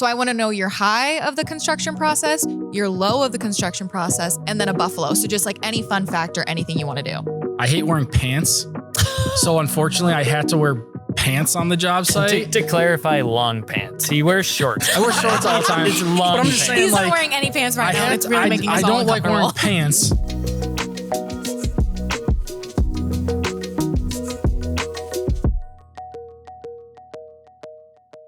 So I want to know your high of the construction process, your low of the construction process, and then a buffalo. So just like any fun fact or anything you want to do. I hate wearing pants. So unfortunately, I had to wear pants on the job site. To clarify, long pants. He wears shorts. I wear shorts all the time. It's long But I'm just pants. saying, He's like, not wearing any pants right now. had It's to- really making us I all don't like wearing uncomfortable. pants.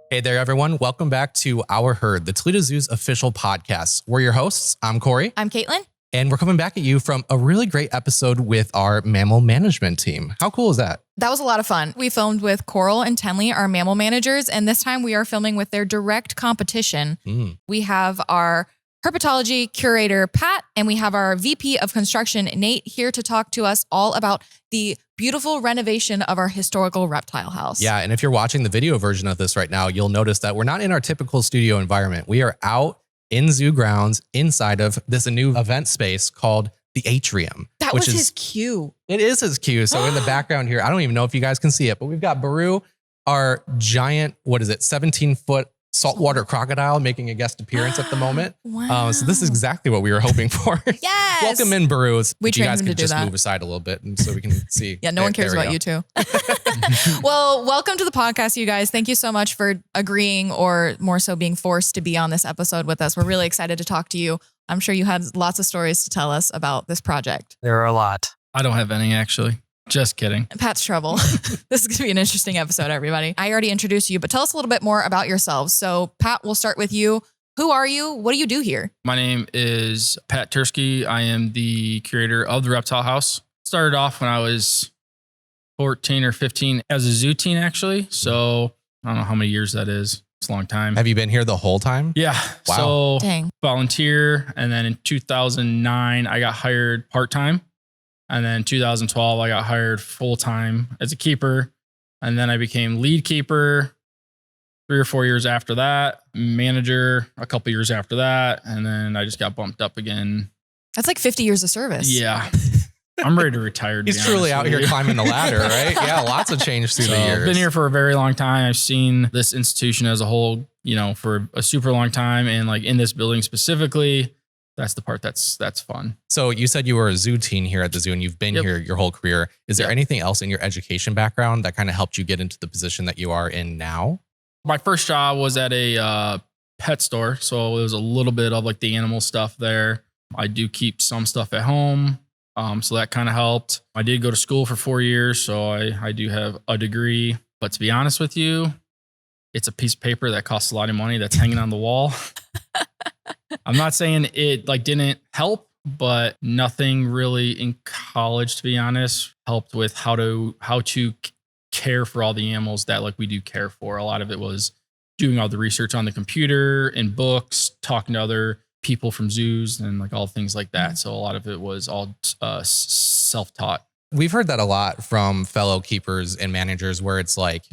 Hey there, everyone. Welcome back to Our Herd, the Toledo Zoo's official podcast. We're your hosts. I'm Corey. I'm Caitlin. And we're coming back at you from a really great episode with our mammal management team. How cool is that? That was a lot of fun. We filmed with Coral and Tenley, our mammal managers, and this time we are filming with their direct competition. We have our herpetology curator, Pat, and we have our VP of construction, Nate, here to talk to us all about the beautiful renovation of our historical reptile house. Yeah, and if you're watching the video version of this right now, you'll notice that we're not in our typical studio environment. We are out in zoo grounds inside of this new event space called the Atrium. That was his cue. It is his cue. So in the background here, I don't even know if you guys can see it, but we've got Baru, our giant, 17-foot saltwater crocodile making a guest appearance at the moment. Wow. So this is exactly what we were hoping for. Yes. Welcome in, Baru. We If you trained guys him can to do just that. move aside a little bit and so we can see. Yeah, no one cares about you too. Well, welcome to the podcast, you guys. Thank you so much for agreeing, or more so being forced to be on this episode with us. We're really excited to talk to you. I'm sure you had lots of stories to tell us about this project. There are a lot. I don't have any, actually. Just kidding. Pat's trouble. This is going to be an interesting episode, everybody. I already introduced you, but tell us a little bit more about yourselves. So, Pat, we'll start with you. Who are you? What do you do here? My name is Pat Tursky. I am the curator of the Reptile House. Started off when I was 14 or 15 as a zoo teen, actually. So I don't know how many years that is. It's a long time. Have you been here the whole time? Yeah. Wow. So Dang. volunteer. And then in 2009, I got hired part-time. And then 2012, I got hired full-time as a keeper. And then I became lead keeper 3 or 4 years after that, manager a couple years after that. And then I just got bumped up again. That's like 50 years of service. Yeah. I'm ready to retire. to He's be truly honest out with here you. climbing the ladder, right? Yeah, lots of change through So the years. I've been here for a very long time. I've seen this institution as a whole, for a super long time. And like in this building specifically, that's the part that's fun. So you said you were a zoo teen here at the zoo and you've been Yep. here your whole career. Is there Yep. anything else in your education background that kind of helped you get into the position that you are in now? My first job was at a pet store. So it was a little bit of like the animal stuff there. I do keep some stuff at home. So that kind of helped. I did go to school for 4 years. So I do have a degree. But to be honest with you, it's a piece of paper that costs a lot of money that's hanging on the wall. I'm not saying it like didn't help, but nothing really in college, to be honest, helped with how to care for all the animals that like we do care for. A lot of it was doing all the research on the computer and books, talking to other people from zoos and like all things like that. So a lot of it was all self-taught. We've heard that a lot from fellow keepers and managers where it's like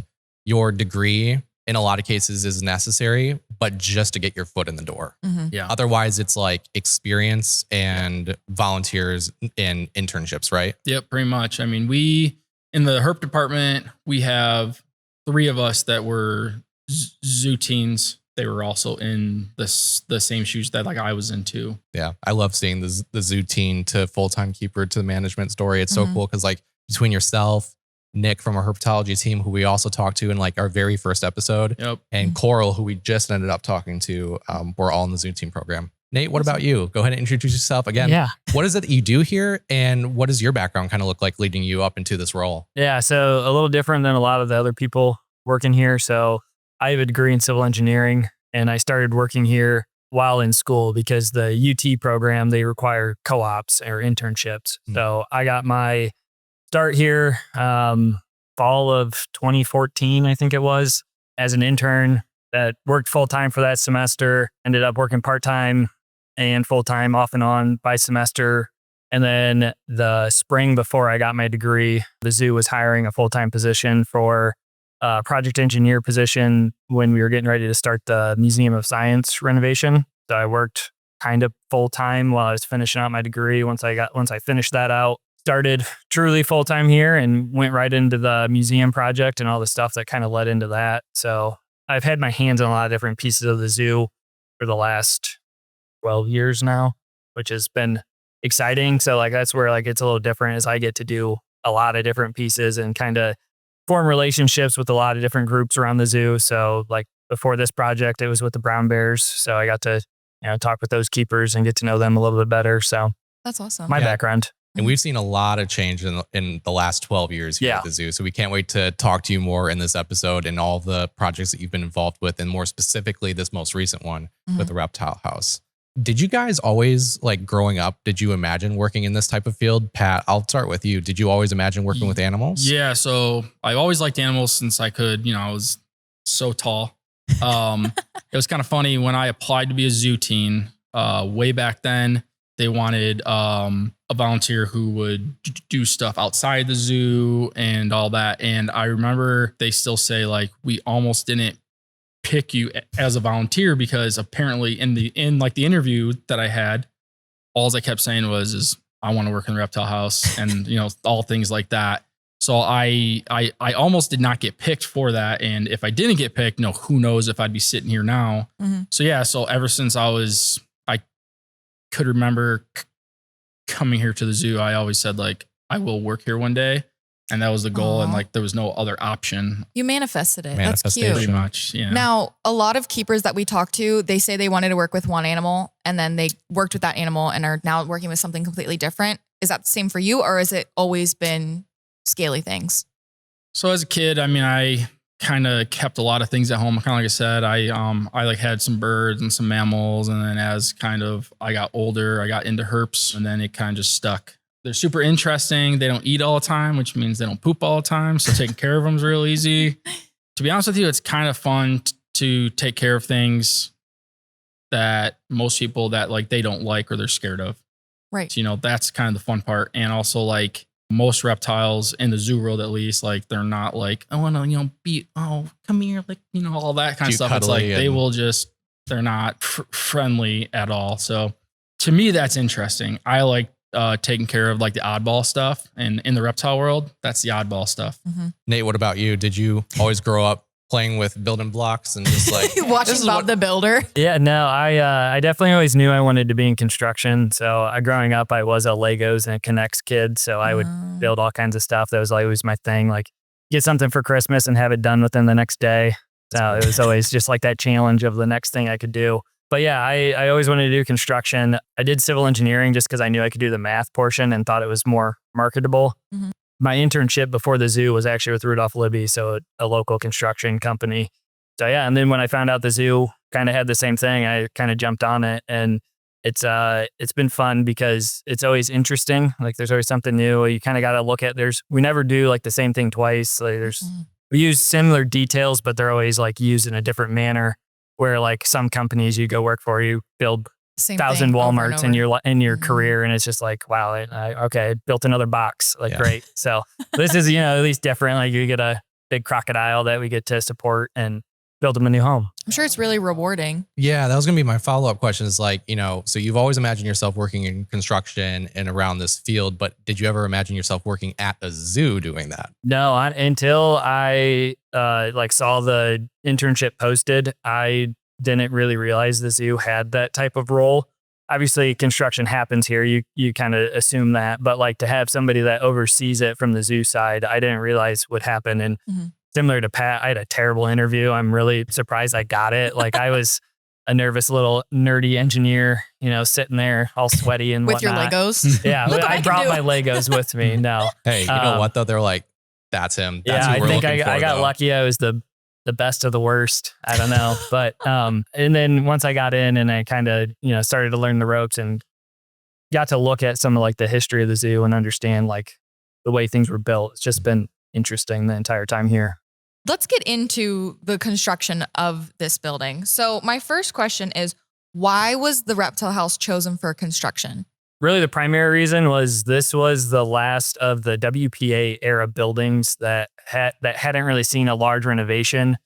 your degree in a lot of cases is necessary, but just to get your foot in the door. Mm-hmm. Yeah. Otherwise, it's like experience and volunteers and internships, right? Yep, pretty much. I mean, we in the herp department, we have 3 of us that were zoo teens. They were also in the same shoes that like I was in too. Yeah. I love seeing the zoo teen to full-time keeper to the management story. It's so cool because like between yourself, Nick from our herpetology team, who we also talked to in like our very first episode, Yep. and Coral, who we just ended up talking to, we're all in the zoo team program. Nate, what about you? Go ahead and introduce yourself again. Yeah. What is it that you do here? And what does your background kind of look like leading you up into this role? Yeah. So a little different than a lot of the other people working here. So I have a degree in civil engineering and I started working here while in school because the UT program, they require co-ops or internships. So I got my start here fall of 2014, I think it was, as an intern that worked full-time for that semester, ended up working part-time and full-time off and on by semester. And then the spring before I got my degree, the zoo was hiring a full-time position for a project engineer position when we were getting ready to start the Museum of Science renovation. So I worked kind of full-time while I was finishing out my degree. Once I finished that out, started truly full-time here and went right into the museum project and all the stuff that kind of led into that. So I've had my hands on a lot of different pieces of the zoo for the last 12 years now, which has been exciting. So like that's where like it's a little different as I get to do a lot of different pieces and kind of form relationships with a lot of different groups around the zoo. So like before this project, it was with the brown bears. So I got to, talk with those keepers and get to know them a little bit better. So that's awesome. My background. And we've seen a lot of change in the last 12 years here at the zoo. So we can't wait to talk to you more in this episode and all the projects that you've been involved with, and more specifically this most recent one with the Reptile House. Did you guys always, like growing up, did you imagine working in this type of field? Pat, I'll start with you. Did you always imagine working with animals? Yeah. So I always liked animals since I could, I was so tall. It was kind of funny when I applied to be a zoo teen way back then. They wanted a volunteer who would do stuff outside the zoo and all that. And I remember they still say like, we almost didn't pick you as a volunteer because apparently in the interview that I had, all I kept saying is I want to work in the reptile house and, all things like that. So I almost did not get picked for that. And if I didn't get picked, who knows if I'd be sitting here now. So ever since I could remember coming here to the zoo, I always said like, I will work here one day. And that was the goal. And like, there was no other option. You manifested it. That's cute. Pretty much. Yeah. Now, a lot of keepers that we talk to, they say they wanted to work with one animal and then they worked with that animal and are now working with something completely different. Is that the same for you, or has it always been scaly things? So as a kid, I kind of kept a lot of things at home. Kind of like I said, I like had some birds and some mammals. And then as kind of I got older, I got into herps, and then it kind of just stuck. They're super interesting. They don't eat all the time, which means they don't poop all the time. So taking care of them is real easy. To be honest with you, it's kind of fun to take care of things that most people that like they don't like or they're scared of. Right. So, that's kind of the fun part. And also like most reptiles in the zoo world, at least, like they're not like, I want to, come here, like, all that kind of stuff. It's like they're not friendly at all. So to me, that's interesting. I like taking care of like the oddball stuff, and in the reptile world, that's the oddball stuff. Nate, what about you? Did you always grow up playing with building blocks and just like watching Bob the Builder? Yeah, no, I definitely always knew I wanted to be in construction. So growing up, I was a Legos and a Connects kid. So I would build all kinds of stuff. That was always my thing. Like get something for Christmas and have it done within the next day. So it was always just like that challenge of the next thing I could do. But yeah, I always wanted to do construction. I did civil engineering just because I knew I could do the math portion and thought it was more marketable. My internship before the zoo was actually with Rudolph Libby, so a local construction company. So yeah, and then when I found out the zoo kind of had the same thing, I kind of jumped on it, and it's been fun because it's always interesting. Like there's always something new. You kind of got to look at. We never do like the same thing twice. Like we use similar details, but they're always like used in a different manner. Where like some companies you go work for, you build 1,000 Walmarts in your career, and it's just like, wow, I built another box, like great. So this is at least different. Like you get a big crocodile that we get to support and build them a new home. I'm sure it's really rewarding. Yeah, that was gonna be my follow-up question. Is like, so you've always imagined yourself working in construction and around this field, but did you ever imagine yourself working at a zoo doing that? No, until I saw the internship posted, I didn't really realize the zoo had that type of role. Obviously, construction happens here. You kind of assume that, but like to have somebody that oversees it from the zoo side, I didn't realize would happen. And similar to Pat, I had a terrible interview. I'm really surprised I got it. Like I was a nervous little nerdy engineer, sitting there all sweaty and with whatnot. your Legos. Yeah, I brought my Legos with me. No. Hey, you know what though? They're like, that's him. That's yeah, who we're I think looking for, I got lucky. I was the best of the worst. I don't know. But and then once I got in and I kind of, started to learn the ropes and got to look at some of like the history of the zoo and understand like the way things were built. It's just been interesting the entire time here. Let's get into the construction of this building. So my first question is, why was the Reptile House chosen for construction? Really, the primary reason was this was the last of the WPA-era buildings that hadn't really seen a large renovation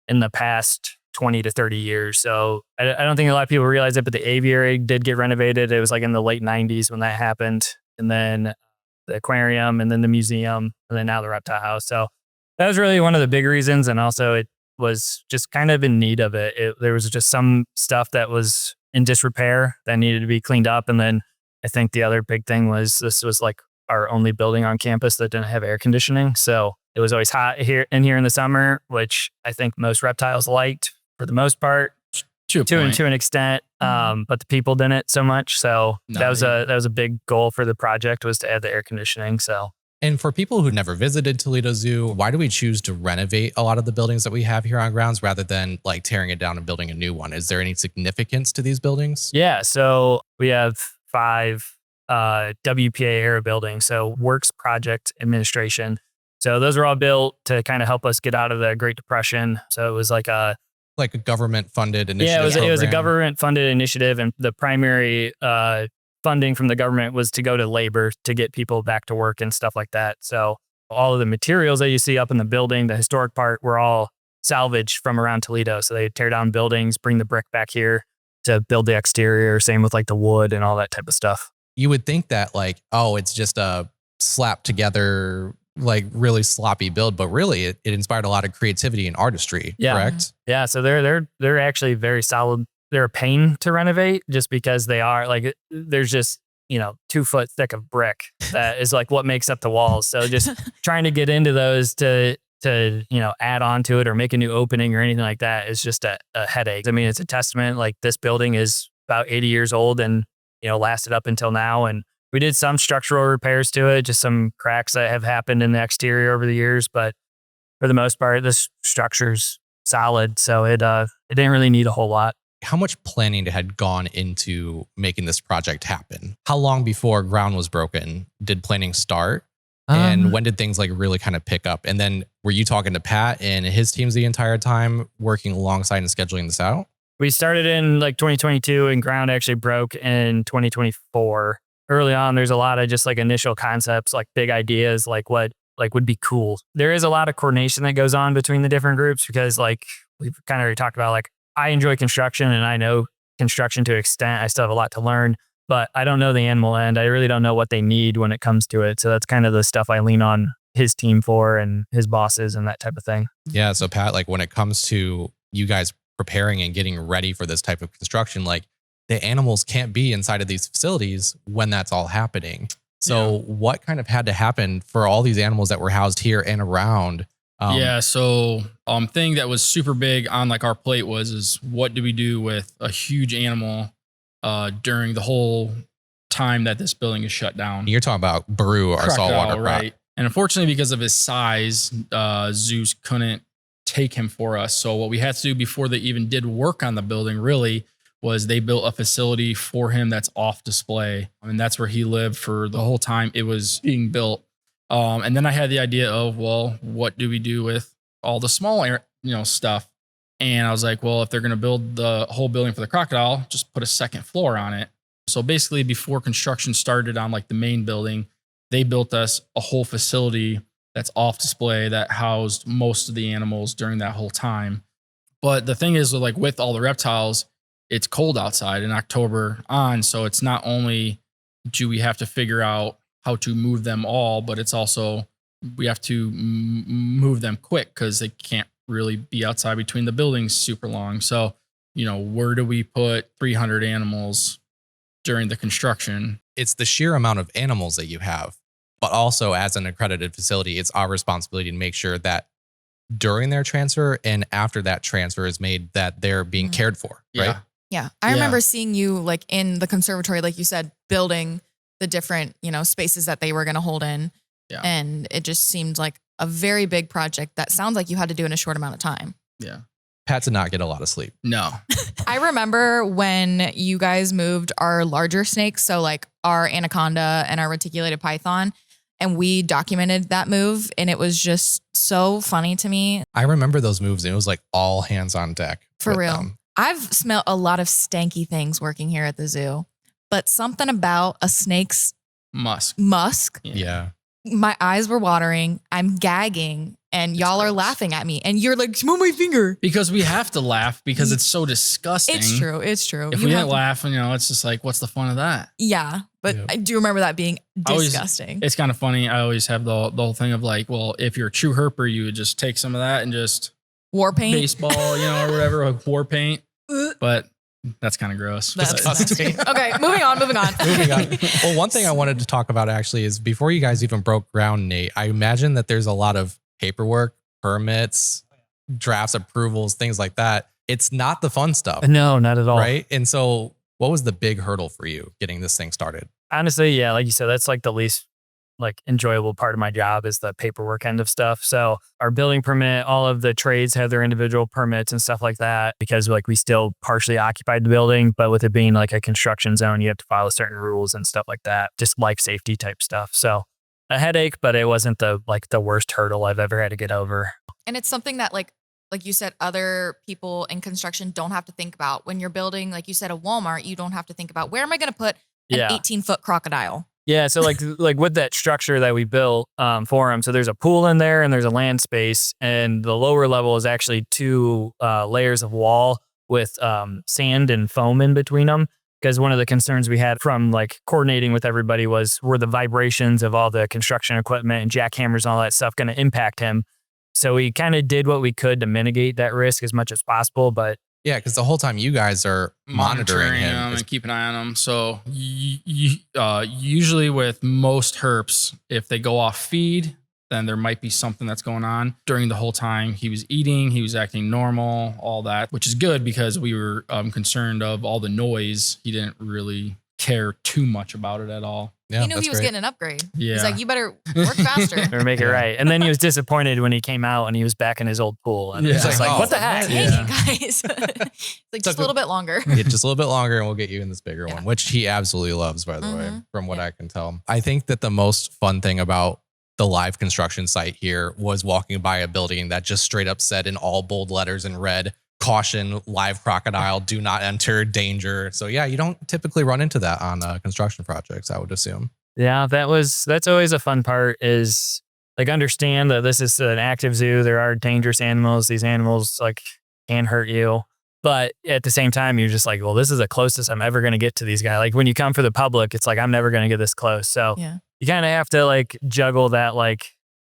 in the past 20 to 30 years. So I don't think a lot of people realize it, but the aviary did get renovated. It was like in the late 90s when that happened. And then the aquarium, and then the museum, and then now the Reptile House. So that was really one of the big reasons. And also it was just kind of in need of it. There was just some stuff that was in disrepair that needed to be cleaned up. And then I think the other big thing was this was like our only building on campus that didn't have air conditioning. So it was always hot here in the summer, which I think most reptiles liked for the most part. To an extent, but the people didn't so much. So that was a big goal for the project, was to add the air conditioning. So, and for people who never visited Toledo Zoo, why do we choose to renovate a lot of the buildings that we have here on grounds rather than like tearing it down and building a new one? Is there any significance to these buildings? Yeah, so we have 5 WPA-era buildings, so Works Project Administration. So those were all built to kind of help us get out of the Great Depression. So it was like a government-funded initiative. Yeah, it was a government-funded initiative, and the primary funding from the government was to go to labor to get people back to work and stuff like that. So all of the materials that you see up in the building, the historic part, were all salvaged from around Toledo. So they tear down buildings, bring the brick back here to build the exterior. Same with like the wood and all that type of stuff. You would think that like, oh, it's just a slapped together, like really sloppy build, but really it inspired a lot of creativity and artistry, correct? Yeah. So they're actually very solid. They're a pain to renovate just because they are like, there's just, 2 foot thick of brick that is like what makes up the walls. So just trying to get into those to add on to it or make a new opening or anything like that is just a headache. I mean, it's a testament, like this building is about 80 years old and, lasted up until now. And we did some structural repairs to it, just some cracks that have happened in the exterior over the years. But for the most part, this structure's solid. So it didn't really need a whole lot. How much planning had gone into making this project happen? How long before ground was broken did planning start? And when did things like really kind of pick up? And then were you talking to Pat and his teams the entire time, working alongside and scheduling this out? We started in like 2022 and ground actually broke in 2024. Early on, there's a lot of just like initial concepts, like big ideas, like what like would be cool. There is a lot of coordination that goes on between the different groups because like we've kind of already talked about, like I enjoy construction and I know construction to an extent. I still have a lot to learn, but I don't know the animal end. I really don't know what they need when it comes to it. So that's kind of the stuff I lean on his team for and his bosses and that type of thing. Yeah. So Pat, like when it comes to you guys preparing and getting ready for this type of construction, like the animals can't be inside of these facilities when that's all happening. So what kind of had to happen for all these animals that were housed here and around? So thing that was super big on like our plate is what do we do with a huge animal during the whole time that this building is shut down? You're talking about Baru, our saltwater crop. Right. And unfortunately, because of his size, zoos couldn't take him for us. So what we had to do before they even did work on the building really was they built a facility for him that's off display. And that's where he lived for the whole time it was being built. And then I had the idea of, well, what do we do with all the small, stuff? And I was like, well, if they're going to build the whole building for the crocodile, just put a second floor on it. So basically before construction started on like the main building, they built us a whole facility that's off display that housed most of the animals during that whole time. But the thing is, like with all the reptiles, it's cold outside in October on. So it's not only do we have to figure out how to move them all, but it's also we have to move them quick because they can't really be outside between the buildings super long. So, where do we put 300 animals during the construction? It's the sheer amount of animals that you have. But also as an accredited facility, it's our responsibility to make sure that during their transfer and after that transfer is made that they're being cared for, right? Yeah. I remember seeing you like in the conservatory, like you said, building the different, spaces that they were going to hold in. Yeah. And it just seemed like a very big project that sounds like you had to do in a short amount of time. Yeah. Pat did not get a lot of sleep. No. I remember when you guys moved our larger snakes, so like our anaconda and our reticulated python, and we documented that move, and it was just so funny to me. I remember those moves, and it was like all hands on deck. For real. I've smelled a lot of stanky things working here at the zoo, but something about a snake's musk. Yeah. My eyes were watering. I'm gagging. And y'all are laughing at me. And you're like, smell my finger. Because we have to laugh because it's so disgusting. It's true. If we didn't laugh, it's just like, what's the fun of that? Yeah. But I do remember that being disgusting. It's kind of funny. I always have the whole thing of like, well, if you're a true herper, you would just take some of that and just War paint. baseball, or whatever, like war paint. But that's kind of gross. That's disgusting. Okay, moving on. Moving on. Well, one thing I wanted to talk about actually is before you guys even broke ground, Nate, I imagine that there's a lot of paperwork, permits, drafts, approvals, things like that. It's not the fun stuff. No, not at all. Right. And so what was the big hurdle for you getting this thing started? Honestly, yeah, like you said, that's like the least enjoyable part of my job is the paperwork end of stuff. So our building permit, all of the trades have their individual permits and stuff like that because we still partially occupied the building, but with it being like a construction zone, you have to follow certain rules and stuff like that, just life safety type stuff. So a headache, but it wasn't the worst hurdle I've ever had to get over. And it's something that like you said, other people in construction don't have to think about. When you're building, like you said, a Walmart, you don't have to think about where am I going to put an 18-foot crocodile. Yeah, so like with that structure that we built for them, so there's a pool in there and there's a land space, and the lower level is actually 2 layers of wall with sand and foam in between them. Because one of the concerns we had from coordinating with everybody were the vibrations of all the construction equipment and jackhammers and all that stuff going to impact him. So we kind of did what we could to mitigate that risk as much as possible, but yeah, because the whole time you guys are monitoring him and keep an eye on him. So usually with most herps, if they go off feed, then there might be something that's going on. During the whole time he was eating, he was acting normal, all that, which is good because we were concerned of all the noise. He didn't really care too much about it at all. Yeah, he knew he was getting an upgrade. Yeah. He's like, you better work faster. or make it right. And then he was disappointed when he came out and he was back in his old pool. And he's like, what the heck? Dang it, guys. Just a little bit longer. Yeah, just a little bit longer and we'll get you in this bigger one, which he absolutely loves, by the way, from what I can tell. I think that the most fun thing about the live construction site here was walking by a building that just straight up said in all bold letters in red, caution, live crocodile, do not enter, danger. So yeah, you don't typically run into that on construction projects, I would assume. Yeah, that's always a fun part is understand that this is an active zoo. There are dangerous animals. These animals can hurt you. But at the same time, you're just well, this is the closest I'm ever going to get to these guys. When you come for the public, it's I'm never going to get this close. So you kind of have to juggle that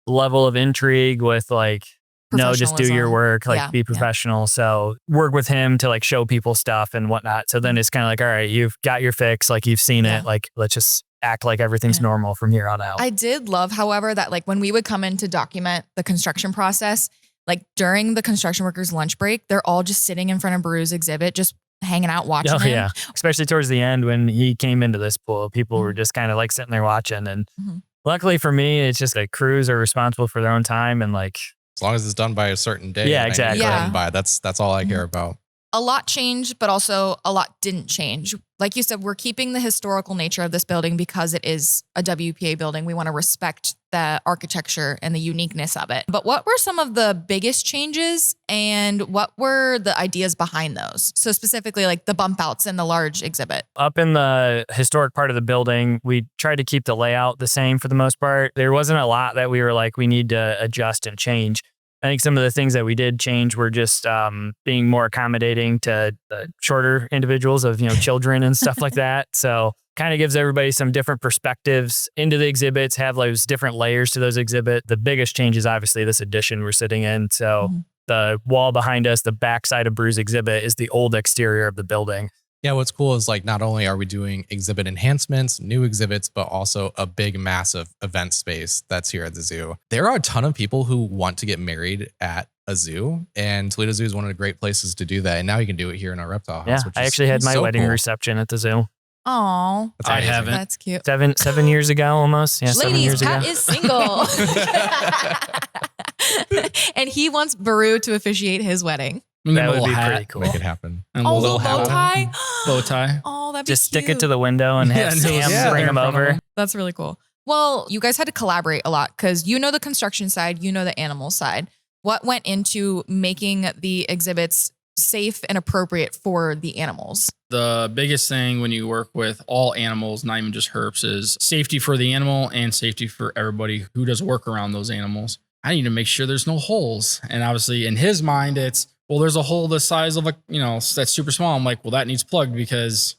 level of intrigue with no, just do your work, be professional. So work with him to show people stuff and whatnot. So then it's kind of all right, you've got your fix, you've seen it, let's just act like everything's normal from here on out. I did love, however, that when we would come in to document the construction process, during the construction workers' lunch break, they're all just sitting in front of Baru's exhibit, just hanging out watching him. Yeah, especially towards the end when he came into this pool, people were just kind of sitting there watching. And luckily for me, it's just crews are responsible for their own time and as long as it's done by a certain day. Yeah, exactly. That's all I care about. A lot changed, but also a lot didn't change. Like you said, we're keeping the historical nature of this building because it is a WPA building. We want to respect the architecture and the uniqueness of it. But what were some of the biggest changes and what were the ideas behind those? So specifically the bump outs in the large exhibit. Up in the historic part of the building, we tried to keep the layout the same for the most part. There wasn't a lot that we were we need to adjust and change. I think some of the things that we did change were just being more accommodating to the shorter individuals of, children and stuff like that. So kind of gives everybody some different perspectives into the exhibits, have those different layers to those exhibits. The biggest change is obviously this addition we're sitting in. So the wall behind us, the backside of Bru's exhibit is the old exterior of the building. Yeah, what's cool is not only are we doing exhibit enhancements, new exhibits, but also a big, massive event space that's here at the zoo. There are a ton of people who want to get married at a zoo, and Toledo Zoo is one of the great places to do that. And now you can do it here in our reptile house. Yeah, which I actually had my so wedding cool. reception at the zoo. Oh, I haven't. That's cute. 7 years ago almost. Yeah, 7 Ladies, years Pat ago. is single. And he wants Baru to officiate his wedding. That would be pretty cool. Make it happen. And Oh, little bow hat. tie. Bow tie. Oh, that'd be Just cute. stick it to the window and have Sam bring him over. That's really cool. Well, you guys had to collaborate a lot because you know the construction side, you know the animal side. What went into making the exhibits safe and appropriate for the animals? The biggest thing when you work with all animals, not even just herps, is safety for the animal and safety for everybody who does work around those animals. I need to make sure there's no holes. And obviously in his mind, it's, well, there's a hole the size of that's super small. I'm like, well, that needs plugged because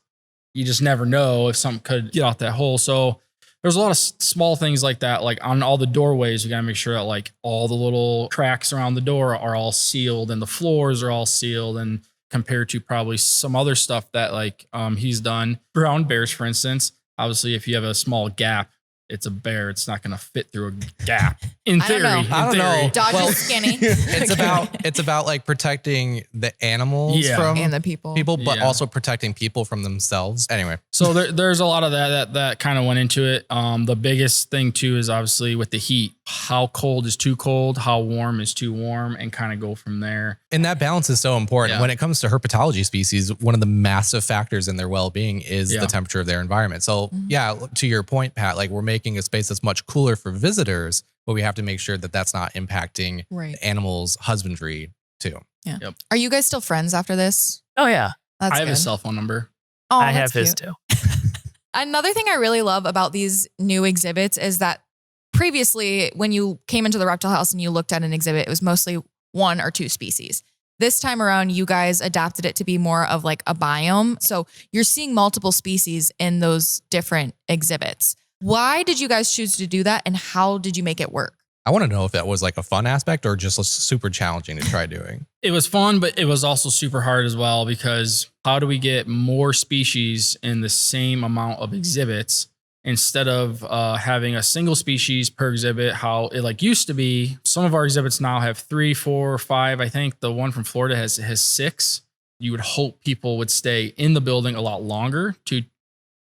you just never know if something could get out that hole. So there's a lot of small things like that. Like on all the doorways, you got to make sure that like all the little cracks around the door are all sealed and the floors are all sealed, and compared to probably some other stuff that like he's done. Brown bears, for instance, obviously if you have a small gap, it's a bear. It's not going to fit through a gap. In theory, I don't know. Dodge is skinny. It's about like protecting the animals from and the people, but also protecting people from themselves. Anyway, so there's a lot of that kind of went into it. The biggest thing too is obviously with the heat, how cold is too cold, how warm is too warm, and kind of go from there. And that balance is so important. When it comes to herpetology species, one of the massive factors in their well-being is the temperature of their environment. So to your point, Pat, like we're making a space that's much cooler for visitors, but we have to make sure that that's not impacting animals' husbandry too. Yeah. Yep. Are you guys still friends after this? Oh yeah. I have his cell phone number. Oh, I have his too. Another thing I really love about these new exhibits is that previously when you came into the reptile house and you looked at an exhibit, it was mostly 1 or 2 species. This time around, you guys adapted it to be more of like a biome. So you're seeing multiple species in those different exhibits. Why did you guys choose to do that, and how did you make it work? I want to know if that was like a fun aspect or just super challenging to try doing. It was fun, but it was also super hard as well, because how do we get more species in the same amount of exhibits instead of having a single species per exhibit, how it like used to be? Some of our exhibits now have 3, 4, 5. I think the one from Florida has 6. You would hope people would stay in the building a lot longer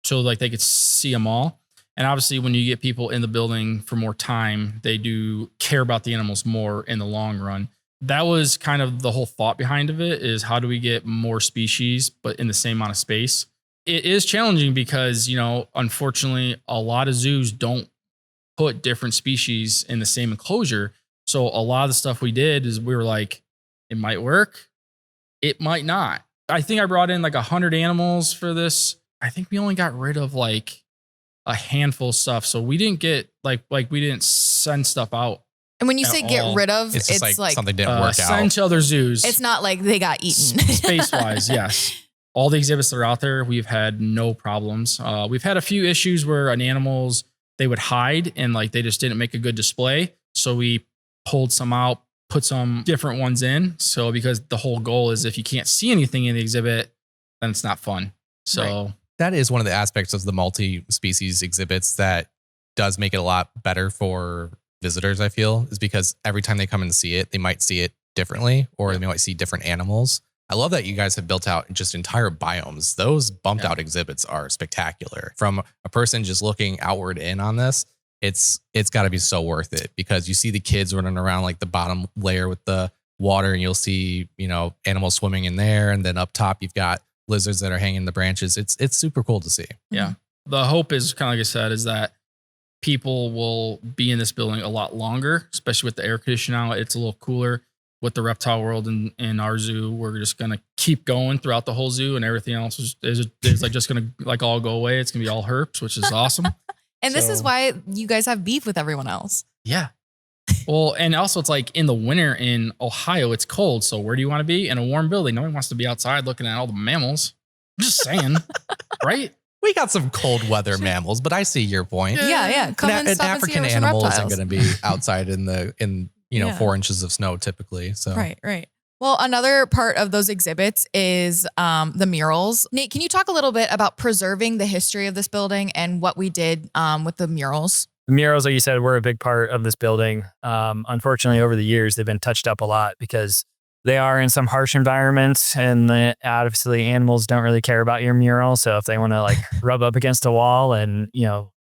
so like they could see them all. And obviously, when you get people in the building for more time, they do care about the animals more in the long run. That was kind of the whole thought behind of it, is how do we get more species, but in the same amount of space? It is challenging because, unfortunately, a lot of zoos don't put different species in the same enclosure. So a lot of the stuff we did is we were like, it might work, it might not. I think I brought in like 100 animals for this. I think we only got rid of like a handful of stuff. So we didn't get like we didn't send stuff out. And when you say get rid of, it's like something didn't work out. Send to other zoos. It's not like they got eaten. Space-wise, yes. All the exhibits that are out there, we've had no problems. We've had a few issues where animals, they would hide and like they just didn't make a good display. So we pulled some out, put some different ones in. So because the whole goal is if you can't see anything in the exhibit, then it's not fun. So that is one of the aspects of the multi-species exhibits that does make it a lot better for visitors, I feel, is because every time they come and see it, they might see it differently, or they might see different animals. I love that you guys have built out just entire biomes. Those bumped out exhibits are spectacular. From a person just looking outward in on this, it's got to be so worth it, because you see the kids running around like the bottom layer with the water, and you'll see, animals swimming in there. And then up top, you've got lizards that are hanging in the branches. It's super cool to see. Yeah. The hope is kind of like I said, is that people will be in this building a lot longer, especially with the air conditioning now. It's a little cooler with the reptile world in our zoo. We're just going to keep going throughout the whole zoo, and everything else is like just going to like all go away. It's going to be all herps, which is awesome. And this is why you guys have beef with everyone else. Yeah. Well, and also it's like in the winter in Ohio, it's cold. So where do you want to be? In a warm building. Nobody wants to be outside looking at all the mammals. I'm just saying, right? We got some cold weather mammals, but I see your point. Yeah. Come an African animal isn't going to be outside in 4 inches of snow typically. So right. Well, another part of those exhibits is the murals. Nate, can you talk a little bit about preserving the history of this building and what we did with the murals? The murals, like you said, were a big part of this building. Unfortunately, over the years, they've been touched up a lot because they are in some harsh environments, and obviously animals don't really care about your mural. So if they want to like rub up against a wall and,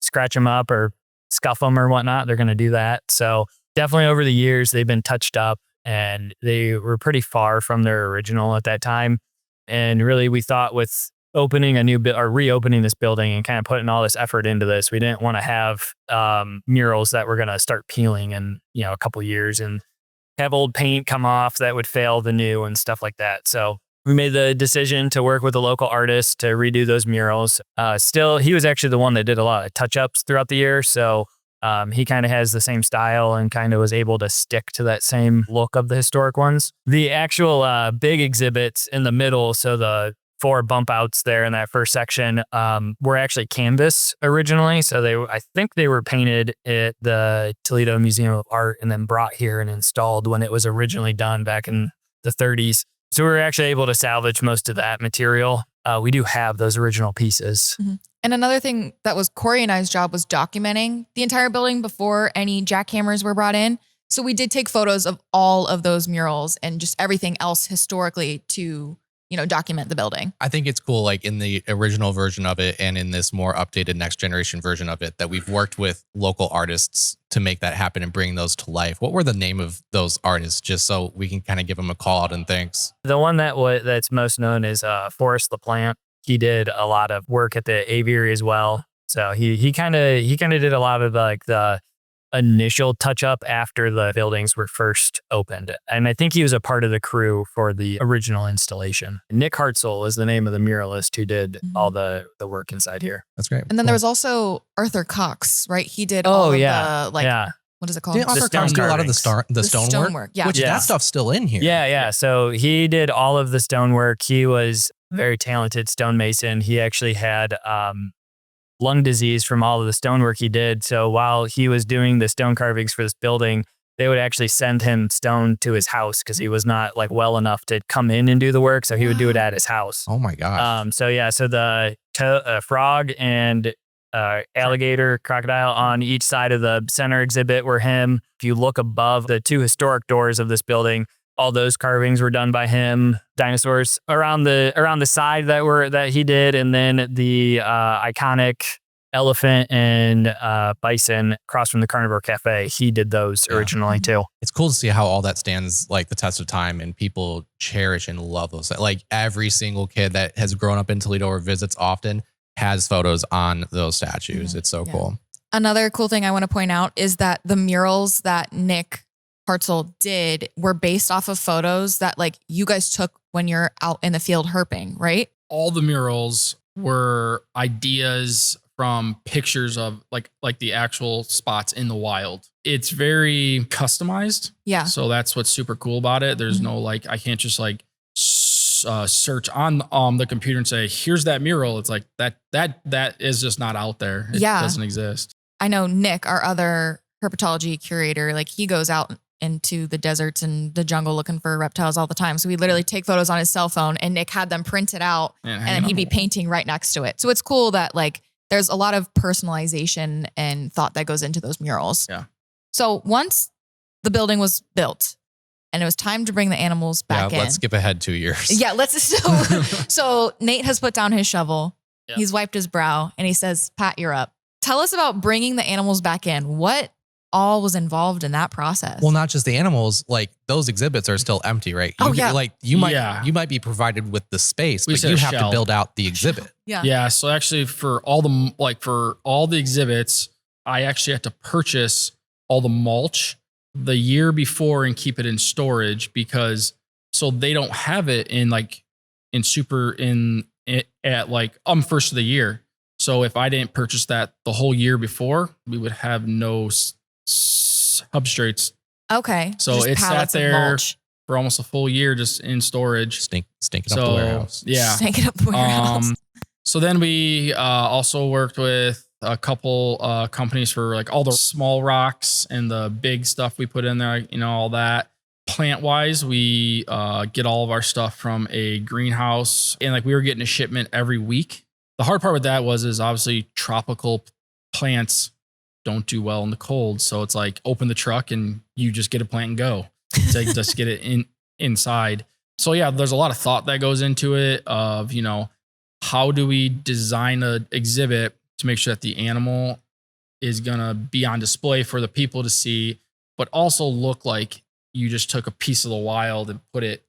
scratch them up or scuff them or whatnot, they're going to do that. So definitely over the years, they've been touched up, and they were pretty far from their original at that time. And really, we thought with opening a new or reopening this building and kind of putting all this effort into this, we didn't want to have murals that were going to start peeling in a couple years and have old paint come off that would fail the new and stuff like that. So we made the decision to work with a local artist to redo those murals. Still, he was actually the one that did a lot of touch-ups throughout the year. So he kind of has the same style and kind of was able to stick to that same look of the historic ones. The actual big exhibits in the middle, so the 4 bump outs there in that first section were actually canvas originally. So I think they were painted at the Toledo Museum of Art and then brought here and installed when it was originally done back in the 30s. So we were actually able to salvage most of that material. We do have those original pieces. Mm-hmm. And another thing that was Corey and I's job was documenting the entire building before any jackhammers were brought in. So we did take photos of all of those murals and just everything else historically to, document the building. I think it's cool, like in the original version of it and in this more updated next generation version of it, that we've worked with local artists to make that happen and bring those to life. What were the name of those artists, just so we can kind of give them a call out and thanks? The one that's most known is Forrest LaPlante. He did a lot of work at the aviary as well. So he kind of did a lot of like the initial touch up after the buildings were first opened. And I think he was a part of the crew for the original installation. Nick Hartzell is the name of the muralist who did all the work inside here. That's great. And then there was also Arthur Cox, right? He did all of the what is it called? Didn't Arthur Cox do a lot of the stonework? Yeah. Which that stuff's still in here. Yeah. So he did all of the stonework. He was a very talented stonemason. He actually had lung disease from all of the stonework he did. So while he was doing the stone carvings for this building, they would actually send him stone to his house because he was not like well enough to come in and do the work. So he would do it at his house. Oh my gosh. So the frog and alligator, crocodile on each side of the center exhibit were him. If you look above the 2 historic doors of this building, all those carvings were done by him. Dinosaurs around the side that he did, and then the iconic elephant and bison across from the Carnivore Cafe. He did those originally too. It's cool to see how all that stands like the test of time, and people cherish and love those. Like every single kid that has grown up in Toledo or visits often has photos on those statues. Mm-hmm. It's so cool. Another cool thing I want to point out is that the murals that Nick Hartzell did were based off of photos that like you guys took when you're out in the field herping, right? All the murals were ideas from pictures of like the actual spots in the wild. It's very customized. Yeah. So that's what's super cool about it. There's no like, I can't just like search on the computer and say, here's that mural. It's like that is just not out there. It doesn't exist. I know Nick, our other herpetology curator, like he goes out into the deserts and the jungle looking for reptiles all the time. So we literally take photos on his cell phone, and Nick had them printed out and then he'd be painting right next to it. So it's cool that like there's a lot of personalization and thought that goes into those murals. Yeah. So once the building was built and it was time to bring the animals back in. Let's skip ahead 2 years. Yeah, so Nate has put down his shovel. Yep. He's wiped his brow and he says, Pat, you're up. Tell us about bringing the animals back in. What all was involved in that process? Well, not just the animals, like those exhibits are still empty, right? Like you might be provided with the space, but you have to build out the exhibit. Yeah. So actually for all the exhibits, I actually had to purchase all the mulch the year before and keep it in storage because so they don't have it at first of the year. So if I didn't purchase that the whole year before, we would have no substrates. Okay. So it sat there for almost a full year just in storage. Stinking up the warehouse. Yeah. Stinking up the warehouse. So then we also worked with a couple companies for like all the small rocks and the big stuff we put in there, all that. Plant wise, we get all of our stuff from a greenhouse, and like we were getting a shipment every week. The hard part with that is obviously tropical plants don't do well in the cold. So it's like open the truck and you just get a plant and go. It's like just get it inside. So yeah, there's a lot of thought that goes into it of, how do we design an exhibit to make sure that the animal is going to be on display for the people to see, but also look like you just took a piece of the wild and put it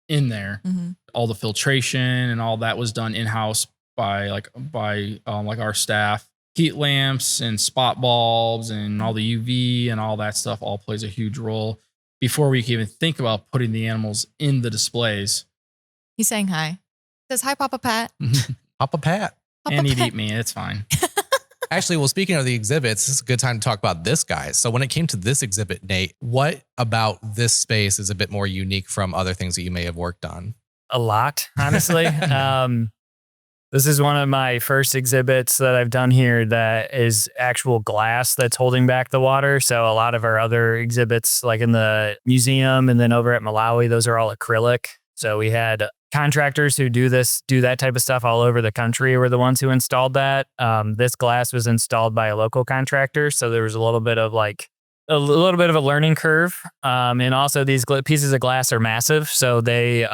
in there. Mm-hmm. All the filtration and all that was done in-house by our staff. Heat lamps and spot bulbs and all the UV and all that stuff all plays a huge role before we can even think about putting the animals in the displays. He's saying hi. He says, hi, Papa Pat. Papa Pat. And he'd eat me. It's fine. Actually, well, speaking of the exhibits, this is a good time to talk about this guy. So when it came to this exhibit, Nate, what about this space is a bit more unique from other things that you may have worked on? a lot, honestly. This is one of my first exhibits that I've done here that is actual glass that's holding back the water. So a lot of our other exhibits, like in the museum and then over at Malawi, those are all acrylic. So we had contractors who do that type of stuff all over the country were the ones who installed that. This glass was installed by a local contractor. So there was a little bit of a learning curve. And also these pieces of glass are massive. So they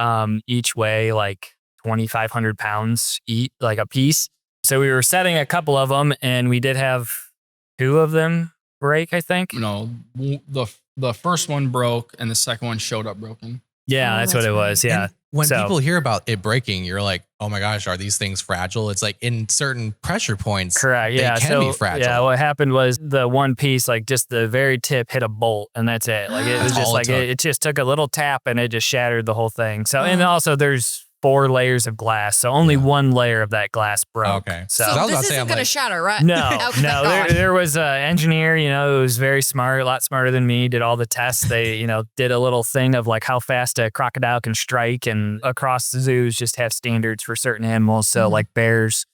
each weigh like 2,500 pounds each, like a piece. So we were setting a couple of them and we did have 2 of them break, I think. No, the first one broke and the second one showed up broken. Yeah, that's what it was. Yeah. And when people hear about it breaking, you're like, oh my gosh, are these things fragile? It's like in certain pressure points, correct. Yeah. They can be fragile. Yeah. What happened was the one piece, like just the very tip hit a bolt and that's it. Like it was just like, it just took a little tap and it just shattered the whole thing. So, and also there's 4 layers of glass. So only one layer of that glass broke. Okay. So this isn't going to shatter, right? No, Okay, no. There was an engineer, who was very smart, a lot smarter than me, did all the tests. They, did a little thing of like how fast a crocodile can strike, and across the zoos just have standards for certain animals. So like bears,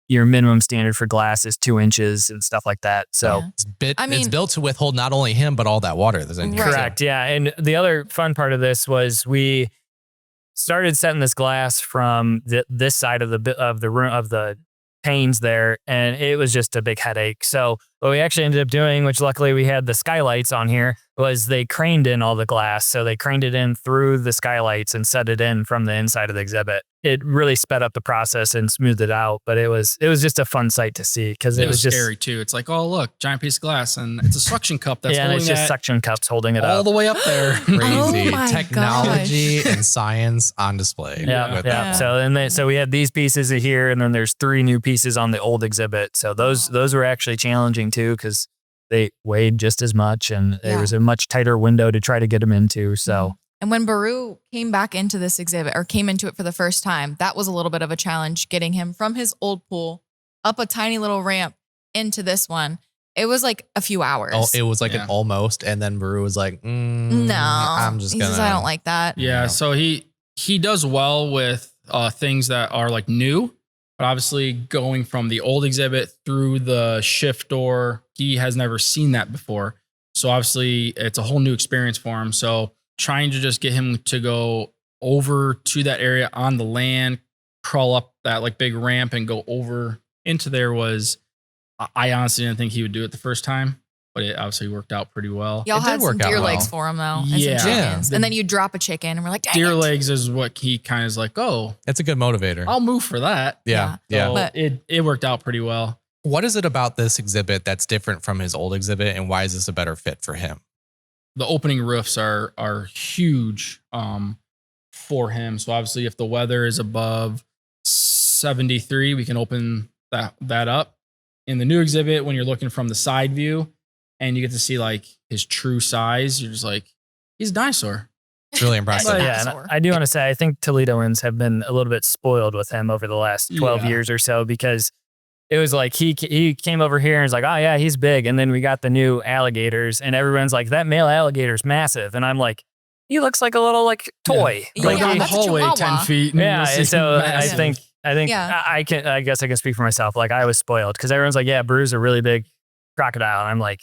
your minimum standard for glass is 2 inches and stuff like that. So it's built to withhold not only him, but all that water that's in here. Correct. Yeah. And the other fun part of this was we started setting this glass from this side of the room of the panes there, and it was just a big headache. So what we actually ended up doing, which luckily we had the skylights on here, was they craned in all the glass. So they craned it in through the skylights and set it in from the inside of the exhibit. It really sped up the process and smoothed it out, but it was just a fun sight to see because it was just scary too. It's like, oh look, giant piece of glass, and it's a suction cup that's and holding it's just suction cups holding it all up the way up there. Crazy my technology and science on display. Yeah. So we had these pieces here, and then there's 3 new pieces on the old exhibit. So those were actually challenging too because they weighed just as much, and there was a much tighter window to try to get them into. So. And when Baru came back into this exhibit or came into it for the first time, that was a little bit of a challenge getting him from his old pool up a tiny little ramp into this one. It was like a few hours. Oh, it was like an almost. And then Baru was like, no, I'm just going to. I don't like that. Yeah. So he does well with things that are like new, but obviously going from the old exhibit through the shift door, he has never seen that before. So obviously it's a whole new experience for him. So trying to just get him to go over to that area on the land, crawl up that like big ramp and go over into there I honestly didn't think he would do it the first time, but it obviously worked out pretty well. Y'all had some deer legs for him though. And some chickens. And then you drop a chicken and we're like, deer legs is what he kind of is like, oh, it's a good motivator. I'll move for that. Yeah. So but it worked out pretty well. What is it about this exhibit that's different from his old exhibit, and why is this a better fit for him? The opening roofs are huge for him. So obviously if the weather is above 73, we can open that up. In the new exhibit, when you're looking from the side view and you get to see like his true size, you're just like, he's a dinosaur. It's really impressive. And I do want to say, I think Toledoans have been a little bit spoiled with him over the last 12 years or so, because it was like he came over here and was like, oh yeah, he's big. And then we got the new alligators and everyone's like, that male alligator's massive. And I'm like, he looks like a little like toy. Yeah. Like down the hallway 10 feet. Yeah. And so I think I guess I can speak for myself. Like I was spoiled because everyone's like, yeah, Baru's a really big crocodile. And I'm like,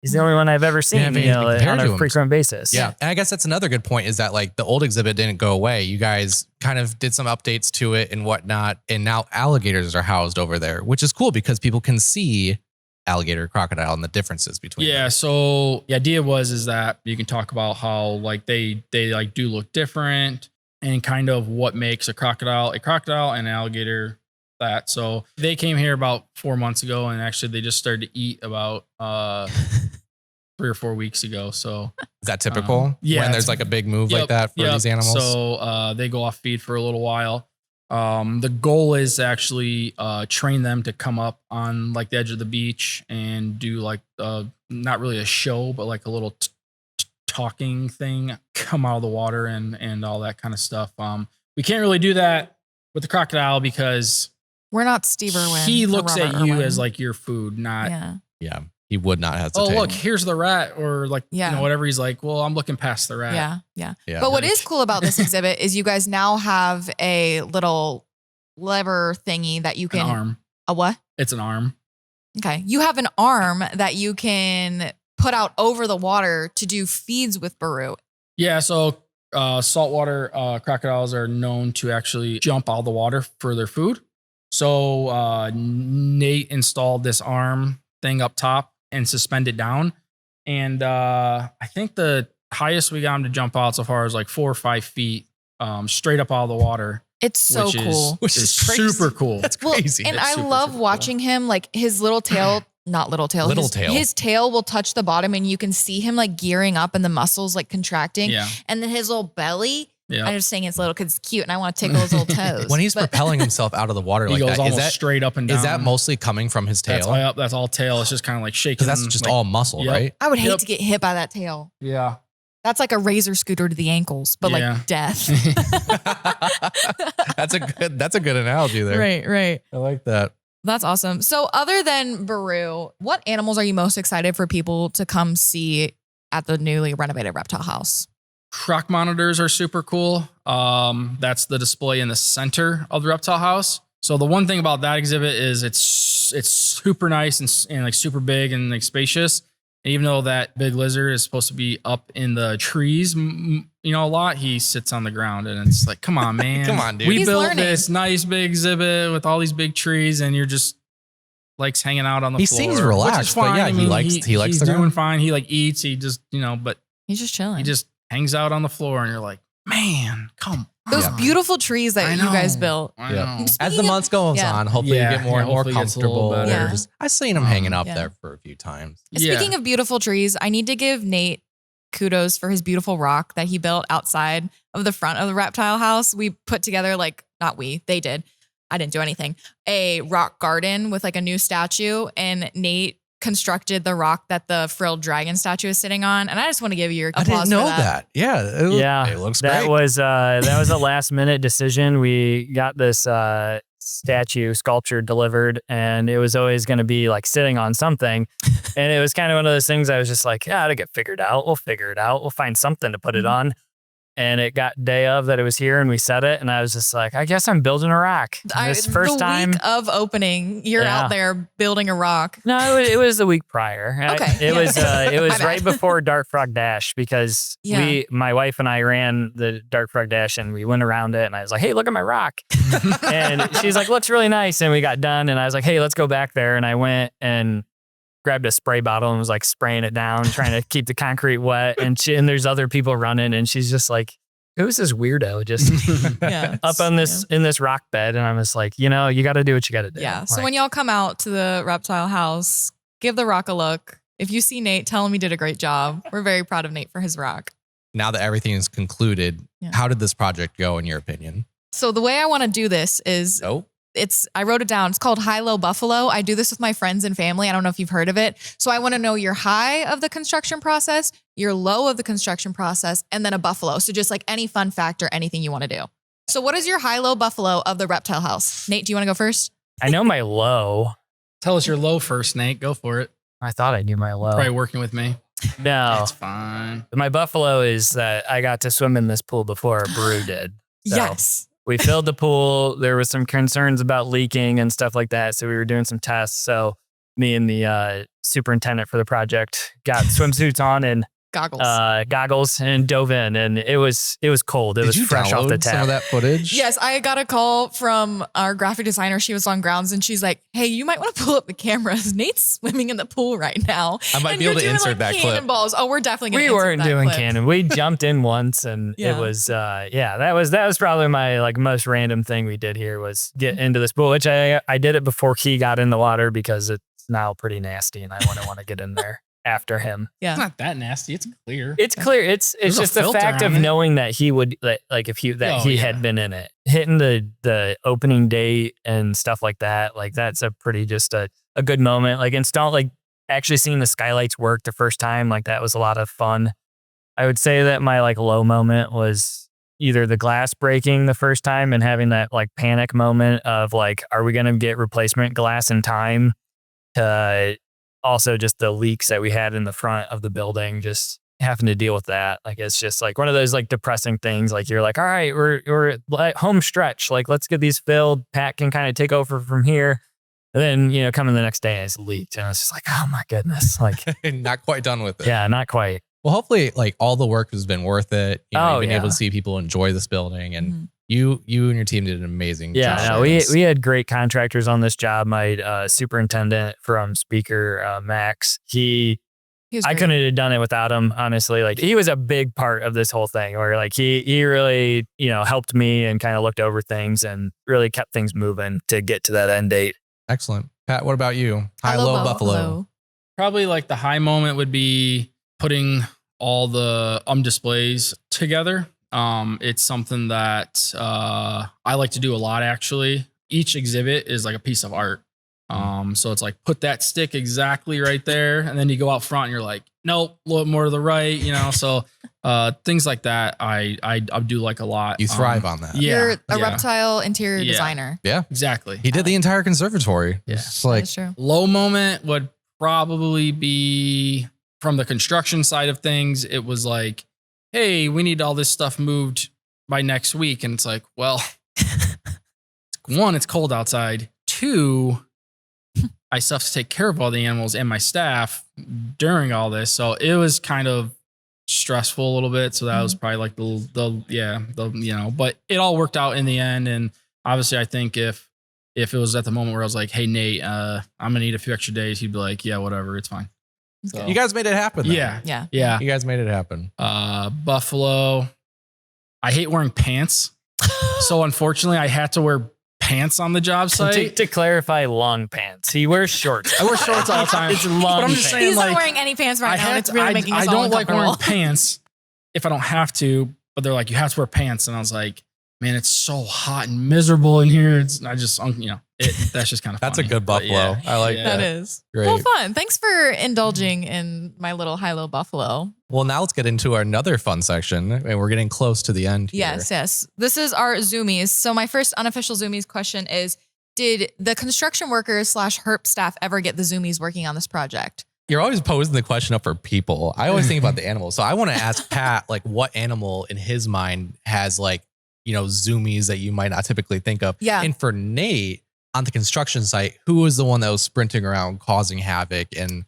he's the only one I've ever seen, on a frequent basis. Yeah. And I guess that's another good point is that like the old exhibit didn't go away. You guys kind of did some updates to it and whatnot. And now alligators are housed over there, which is cool because people can see alligator, crocodile and the differences between them. So the idea is that you can talk about how like they like do look different and kind of what makes a crocodile and an alligator that. So they came here about 4 months ago, and actually they just started to eat about 3 or 4 weeks ago. So is that typical? When there's like a big move like that for these animals? So they go off feed for a little while. The goal is to actually train them to come up on like the edge of the beach and do like not really a show, but like a little talking thing, come out of the water and all that kind of stuff. We can't really do that with the crocodile because we're not Steve Irwin. He looks at you as like your food, not. Yeah. he would not hesitate. Oh, look, here's the rat, or like, whatever. He's like, well, I'm looking past the rat. Yeah. But what is cool about this exhibit is you guys now have a little lever thingy that you can. An arm. A what? It's an arm. Okay. You have an arm that you can put out over the water to do feeds with Baru. Yeah. So saltwater crocodiles are known to actually jump out of the water for their food. So Nate installed this arm thing up top and suspended down. And I think the highest we got him to jump out so far is like 4 or 5 feet straight up out of the water. It's so cool. Which is super cool. That's crazy. And I love watching him, like his little tail, not little tail. His tail will touch the bottom and you can see him like gearing up and the muscles like contracting. Yeah. And then his little belly. Yeah. I'm just saying it's little because it's cute and I want to tickle his little toes. When he's propelling himself out of the water he like goes that, almost straight up and down. Is that mostly coming from his tail? That's all tail. It's just kind of like shaking. Because that's just all muscle, right? I would hate to get hit by that tail. Yeah. That's like a razor scooter to the ankles, but like death. That's a good analogy there. Right. I like that. That's awesome. So other than Baru, what animals are you most excited for people to come see at the newly renovated reptile house? Croc monitors are super cool. That's the display in the center of the reptile house. So the one thing about that exhibit is it's super nice and like super big and like spacious. And even though that big lizard is supposed to be up in the trees, a lot, he sits on the ground and it's like, come on, man. Come on, dude. We built this nice big exhibit with all these big trees and you're just likes hanging out on the floor. He seems relaxed, but yeah, he likes he's the doing ground. fine. He like eats, he just, but he's just chilling. He just hangs out on the floor and you're like, man, come on. Those beautiful trees that you guys built. I know. As the months goes on, hopefully you get more comfortable. I've seen him hanging up there for a few times. Speaking of beautiful trees, I need to give Nate kudos for his beautiful rock that he built outside of the front of the reptile house. We put together they did. I didn't do anything. A rock garden with like a new statue, and Nate constructed the rock that the frilled dragon statue is sitting on. And I just want to give you your applause. I didn't know for that. Yeah. It looks great. That was a last minute decision. We got this statue sculpture delivered and it was always going to be like sitting on something. And it was kind of one of those things I was just like, it'll get figured out. We'll figure it out. We'll find something to put it on. And it got day of that it was here and we set it. And I was just like, I guess I'm building a rock. The week of opening, you're out there building a rock. No, it was the week prior. Okay. It was right before Dark Frog Dash because my wife and I ran the Dark Frog Dash and we went around it and I was like, hey, look at my rock. And she's like, looks really nice. And we got done and I was like, hey, let's go back there. And I went and grabbed a spray bottle and was like spraying it down, trying to keep the concrete wet. And there's other people running and she's just like, who's this weirdo just up on this in this rock bed? And I'm just like, you got to do what you got to do. Yeah. So when y'all come out to the reptile house, give the rock a look. If you see Nate, tell him he did a great job. We're very proud of Nate for his rock. Now that everything is concluded, how did this project go in your opinion? So the way I want to do this is I wrote it down. It's called High-Low Buffalo. I do this with my friends and family. I don't know if you've heard of it. So I want to know your high of the construction process, your low of the construction process, and then a buffalo. So just like any fun fact or anything you want to do. So what is your high-low buffalo of the reptile house? Nate, do you want to go first? I know my low. Tell us your low first, Nate. Go for it. I thought I knew my low. Probably working with me. No. It's fine. My buffalo is that I got to swim in this pool before Baru did. So. Yes. We filled the pool. There was some concerns about leaking and stuff like that. So we were doing some tests. So me and the superintendent for the project got swimsuits on and goggles and dove in, and it was cold. It was fresh off the tap. Some of that footage? Yes, I got a call from our graphic designer. She was on grounds and she's like, hey, you might want to pull up the cameras. Nate's swimming in the pool right now. I might be able to insert that clip. Cannonballs. Oh, we're definitely going to We weren't doing cannon. We jumped in once and it was, that was probably my most random thing we did here was get into this pool, which I did it before he got in the water because it's now pretty nasty and I wouldn't want to get in there after him. Yeah. It's not that nasty. It's clear. It's clear. It's just the fact of knowing that he would he had been in it, hitting the opening date and stuff like that. Like that's a pretty just a good moment. Like actually seeing the skylights work the first time. Like that was a lot of fun. I would say that my low moment was either the glass breaking the first time and having that panic moment of are we going to get replacement glass in time to also just the leaks that we had in the front of the building, just having to deal with that. Like, it's just like one of those like depressing things. Like, you're like, all right, we're at home stretch. Like, let's get these filled. Pat can kind of take over from here. And then, you know, coming the next day, it's leaked. And it's just like, oh my goodness. Like, Not quite done with it. yeah, not quite. Well, hopefully, like all the work has been worth it. You know, Oh, you've been yeah. able to see people enjoy this building, and Mhm. you and your team did an amazing Yeah, job. no, we had great contractors on this job. My superintendent from Speaker, Max, He was I great. couldn't have done it without him, honestly. Like, he was a big part of this whole thing, where like he really, you know, helped me and kind of looked over things and really kept things moving to get to that end date. Excellent. Pat, what about you? High, Hello, low, buffalo. Probably like the high moment would be putting all the displays together. It's something that I like to do a lot, actually. Each exhibit is like a piece of art. So it's like, put that stick exactly right there. And then you go out front and you're like, nope, a little more to the right, you know? So things like that, I do like a lot. You thrive on that. Yeah. You're a yeah, reptile interior Yeah. designer. Yeah. Exactly. He did the entire conservatory. Yeah. It's like, That's true. Low moment would probably be from the construction side of things. It was like, hey, we need all this stuff moved by next week. And it's like, well, one, it's cold outside. Two, I still have to take care of all the animals and my staff during all this. So it was kind of stressful a little bit. So that was probably like but it all worked out in the end. And obviously I think if it was at the moment where I was like, hey, Nate, I'm going to need a few extra days, he'd be like, yeah, whatever, it's fine. So, you guys made it happen. then. yeah. Yeah. Yeah. You guys made it happen. Buffalo. I hate wearing pants. So unfortunately I had to wear pants on the job site. To clarify, long pants. He wears shorts. I wear shorts all the time. It's long But I'm pants. just saying, He's like, not wearing any pants right now. And it's really making us I all don't like wearing uncomfortable. pants if I don't have to, but they're like, you have to wear pants. And I was like, man, it's so hot and miserable in here. That's just kind of That's a funny. good But buffalo. I like yeah. That is. Great. Well, fun. Thanks for indulging in my little high-low buffalo. Well, now let's get into another fun section. And we're getting close to the end here. Yes. This is our Zoomies. So my first unofficial Zoomies question is, did the construction workers / herp staff ever get the Zoomies working on this project? You're always posing the question up for people. I always think about the animals. So I want to ask Pat, like, what animal in his mind has, like, you know, Zoomies that you might not typically think of. Yeah. And for Nate, on the construction site, who was the one that was sprinting around causing havoc? And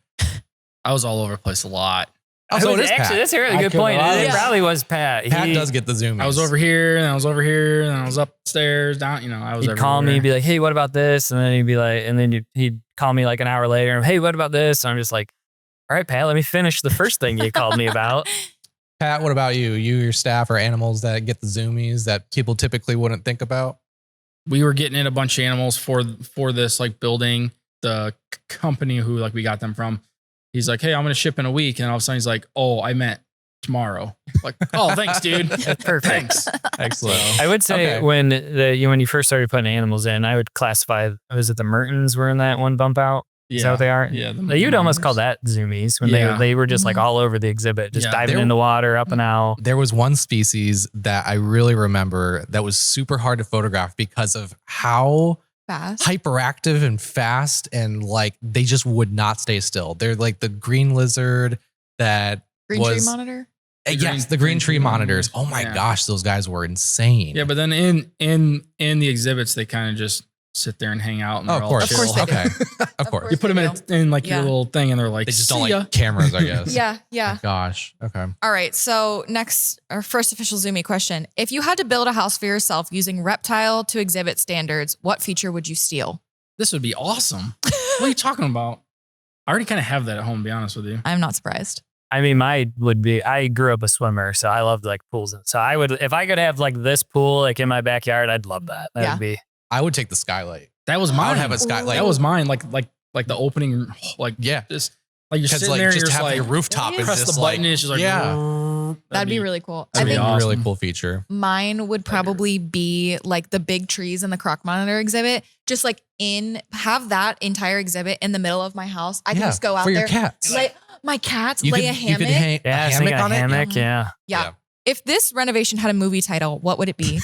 I was all over the place a lot. oh, so it is Actually, Pat. that's a really I good could point. lie. It probably was Pat. Pat He- does get the Zoomies. I was over here and I was over here and I was upstairs, down, I was He'd call me, everywhere. be like, hey, what about this? And then he'd be like, and then he'd call me like an hour later. Hey, what about this? And I'm just like, all right, Pat, let me finish the first thing you called me about. Pat, what about you? You, your staff, or animals that get the Zoomies that people typically wouldn't think about? We were getting in a bunch of animals for this like building. The company who like we got them from, he's like, hey, I'm going to ship in a week. And all of a sudden he's like, oh, I meant tomorrow. Like, oh, thanks, dude. Perfect. Thanks. Excellent. I would say Okay. when you first started putting animals in, I would classify, was it the Mertens were in that one bump out? Is that what they are? Yeah. You'd almost call that Zoomies when Yeah. they were just Mhm. like all over the exhibit, just Yeah. diving They in the water, up and out. There was one species that I really remember that was super hard to photograph because of how Fast. hyperactive and fast, and like they just would not stay still. They're like the green lizard that Green tree was monitor? yes, the green tree monitors. Oh my Yeah. gosh, those guys were insane. Yeah, but then in the exhibits, they kind of just sit there and hang out. And Oh, they're of all course. Of course chill. they do. Okay. Of course. You put them in like Yeah. your little thing, and they're like, They just "See don't ya." like cameras, I guess. Yeah. Gosh. Okay. All right. So next, our first official Zoomie question. If you had to build a house for yourself using reptile to exhibit standards, what feature would you steal? This would be awesome. What are you talking about? I already kind of have that at home, to be honest with you. I'm not surprised. I mean, mine would be, I grew up a swimmer, so I loved like pools. So I would, if I could have like this pool like in my backyard, I'd love that. That Yeah. would be, I would take the skylight. That was I mine. would have a skylight. That was mine. Like the opening, like Yeah. just like you're Because sitting like there, just you're having like a rooftop is press just the like button, and it's just like yeah. That'd be really cool. I that'd be think awesome. Really cool feature. mine would probably be like the big trees in the Croc Monitor exhibit. Just like have that entire exhibit in the middle of my house. I can just go out for there. your cats. Lay my cats, You lay could- a You hammock. could hang yeah, a I was thinking hammock on a it. hammock. Yeah. Yeah. If this renovation had a movie title, what would it be?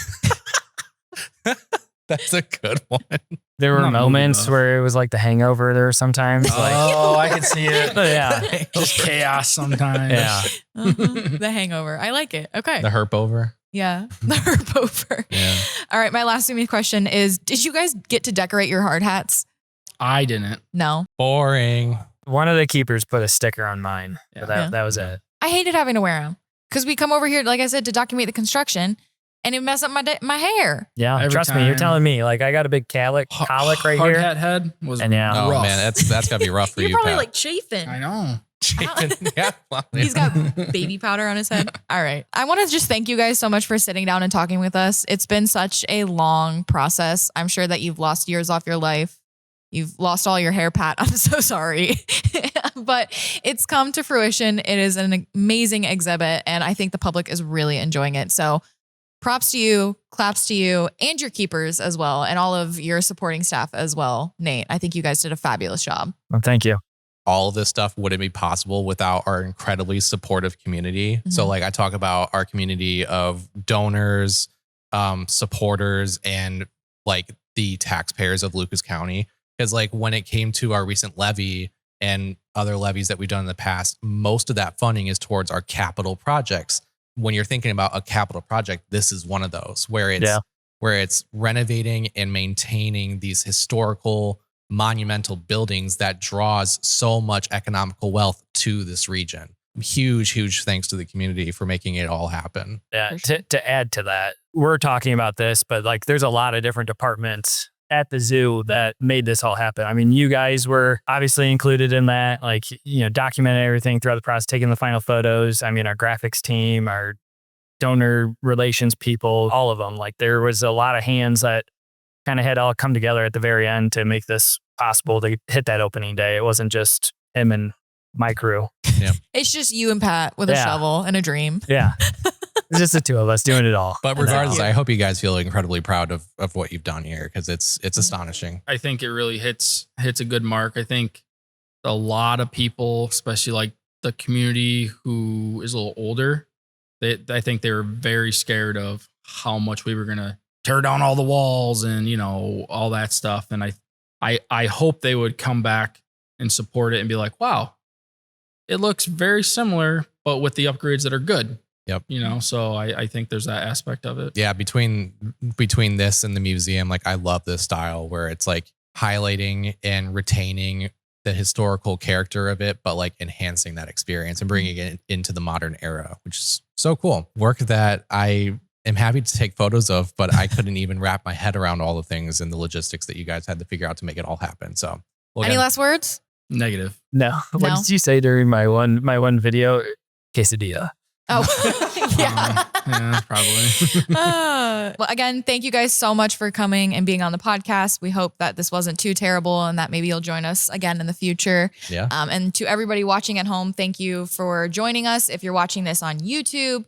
That's a good one. There were Not movie moments buff. where it was like The Hangover there sometimes. Like, Oh, I can see it. yeah. Just chaos sometimes. Yeah. The Hangover. I like it. Okay. The herp over. Yeah. The herp over. Yeah. All right. My last Zoomies question is, did you guys get to decorate your hard hats? I didn't. No. Boring. One of the keepers put a sticker on mine. Yeah. But that, Yeah. that was it. I hated having to wear them because we come over here, like I said, to document the construction and it messed up my hair. Yeah. Every Trust me, you're time. telling me. Like I got a big colic right Hard here. hat head was And yeah. Oh rough. man, that's gotta be rough for You're you. probably Pat. like chafing. I know. Yeah. Well, He's got baby powder on his head. All right. I want to just thank you guys so much for sitting down and talking with us. It's been such a long process. I'm sure that you've lost years off your life. You've lost all your hair, Pat. I'm so sorry. But it's come to fruition. It is an amazing exhibit, and I think the public is really enjoying it. So props to you, claps to you, and your keepers as well, and all of your supporting staff as well. Nate, I think you guys did a fabulous job. Well, thank you. all of this stuff wouldn't be possible without our incredibly supportive community. So like I talk about our community of donors, supporters, and like the taxpayers of Lucas County. Because like when it came to our recent levy and other levies that we've done in the past, most of that funding is towards our capital projects. When you're thinking about a capital project, this is one of those where it's renovating and maintaining these historical monumental buildings that draws so much economical wealth to this region. Huge thanks to the community for making it all happen. Yeah. For sure. To add to that, we're talking about this, but like there's a lot of different departments at the zoo that made this all happen. I mean, you guys were obviously included in that, like, you know, documenting everything throughout the process, taking the final photos. I mean, our graphics team, our donor relations people, all of them. Like there was a lot of hands that kind of had all come together at the very end to make this possible to hit that opening day. It wasn't just him and my crew. It's just you and Pat with a shovel and a dream. Yeah. It's just the two of us doing it all. But regardless, I hope you guys feel incredibly proud of what you've done here, because it's astonishing. I think it really hits a good mark. I think a lot of people, especially like the community who is a little older, I think they were very scared of how much we were going to tear down all the walls and, you know, all that stuff. And I hope they would come back and support it and be like, wow, it looks very similar, but with the upgrades that are good. Yep. You know, so I think there's that aspect of it. Yeah. Between this and the museum, like I love this style where it's like highlighting and retaining the historical character of it, but like enhancing that experience and bringing it into the modern era, which is so cool. Work that I am happy to take photos of, but I couldn't even wrap my head around all the things and the logistics that you guys had to figure out to make it all happen. So Any last words? Negative. No. What did you say during my one video? Quesadilla. Oh, yeah. Yeah, probably. Well, again, thank you guys so much for coming and being on the podcast. We hope that this wasn't too terrible and that maybe you'll join us again in the future. Yeah. And to everybody watching at home, thank you for joining us. If you're watching this on YouTube,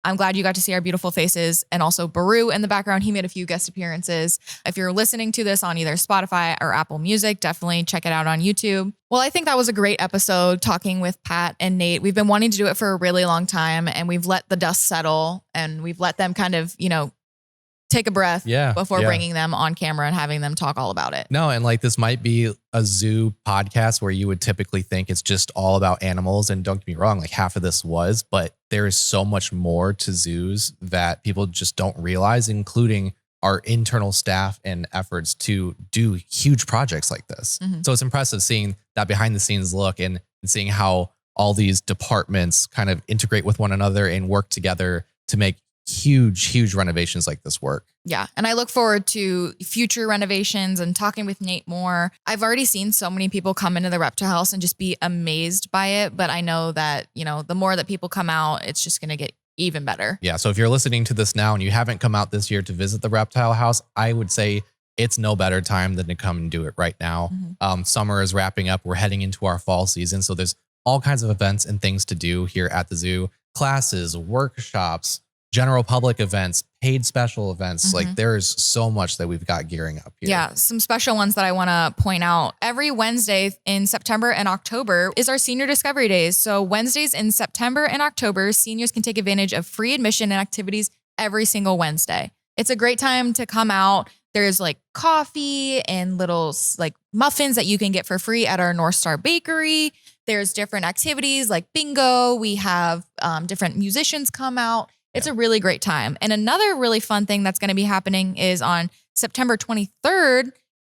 I'm glad you got to see our beautiful faces, and also Baru in the background. He made a few guest appearances. If you're listening to this on either Spotify or Apple Music, definitely check it out on YouTube. Well, I think that was a great episode talking with Pat and Nate. We've been wanting to do it for a really long time, and we've let the dust settle and we've let them kind of, you know, take a breath before bringing them on camera and having them talk all about it. No, and like this might be a zoo podcast where you would typically think it's just all about animals. And don't get me wrong, like half of this was, but there is so much more to zoos that people just don't realize, including our internal staff and efforts to do huge projects like this. Mm-hmm. So it's impressive seeing that behind the scenes look and seeing how all these departments kind of integrate with one another and work together to make huge renovations like this work. Yeah. And I look forward to future renovations and talking with Nate more. I've already seen so many people come into the reptile house and just be amazed by it. But I know that, you know, the more that people come out, it's just going to get even better. Yeah. So if you're listening to this now and you haven't come out this year to visit the reptile house, I would say it's no better time than to come and do it right now. Mm-hmm. Summer is wrapping up. We're heading into our fall season. So there's all kinds of events and things to do here at the zoo. Classes, workshops, general public events, paid special events. Like there's so much that we've got gearing up here. Yeah. Some special ones that I want to point out. Every Wednesday in September and October is our Senior Discovery Days. So Wednesdays in September and October, seniors can take advantage of free admission and activities every single Wednesday. It's a great time to come out. There's like coffee and little like muffins that you can get for free at our North Star Bakery. There's different activities like bingo. We have different musicians come out. It's a really great time. And another really fun thing that's going to be happening is on September 23rd,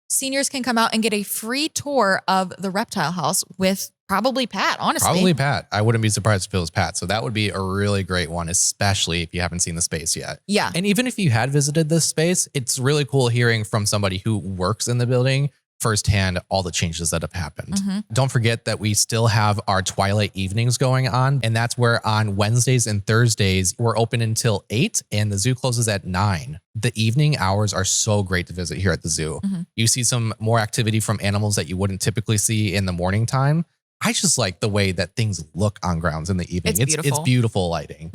seniors can come out and get a free tour of the reptile house with probably Pat, honestly. Probably Pat. I wouldn't be surprised if it was Pat. So that would be a really great one, especially if you haven't seen the space yet. Yeah. And even if you had visited this space, it's really cool hearing from somebody who works in the building firsthand all the changes that have happened. Don't forget that we still have our twilight evenings going on. And that's where on Wednesdays and Thursdays, we're open until 8 and the zoo closes at 9. The evening hours are so great to visit here at the zoo. You see some more activity from animals that you wouldn't typically see in the morning time. I just like the way that things look on grounds in the evening. It's beautiful lighting,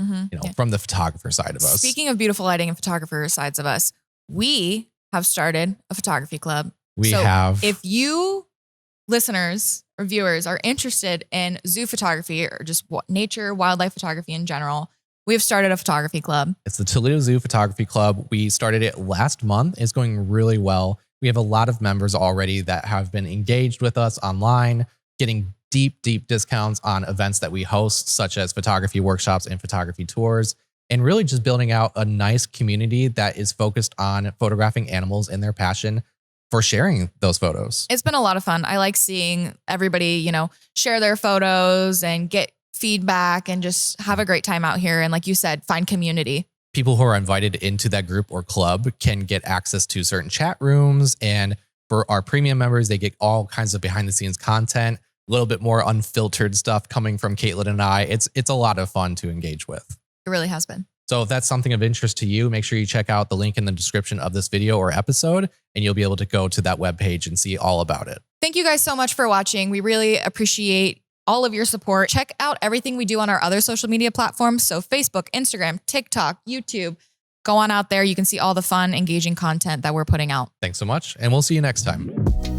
from the photographer side of us. Speaking of beautiful lighting and photographer sides of us, we have started a photography club. We have. If you listeners or viewers are interested in zoo photography or just nature, wildlife photography in general, we have started a photography club. It's the Toledo Zoo Photography Club. We started it last month. It's going really well. We have a lot of members already that have been engaged with us online, getting deep discounts on events that we host, such as photography workshops and photography tours, and really just building out a nice community that is focused on photographing animals and their passion for sharing those photos. It's been a lot of fun. I like seeing everybody, share their photos and get feedback and just have a great time out here. And like you said, find community. People who are invited into that group or club can get access to certain chat rooms. And for our premium members, they get all kinds of behind the scenes content, a little bit more unfiltered stuff coming from Caitlin and I. It's a lot of fun to engage with. It really has been. So if that's something of interest to you, make sure you check out the link in the description of this video or episode, and you'll be able to go to that webpage and see all about it. Thank you guys so much for watching. We really appreciate all of your support. Check out everything we do on our other social media platforms. So Facebook, Instagram, TikTok, YouTube. Go on out there. You can see all the fun, engaging content that we're putting out. Thanks so much, and we'll see you next time.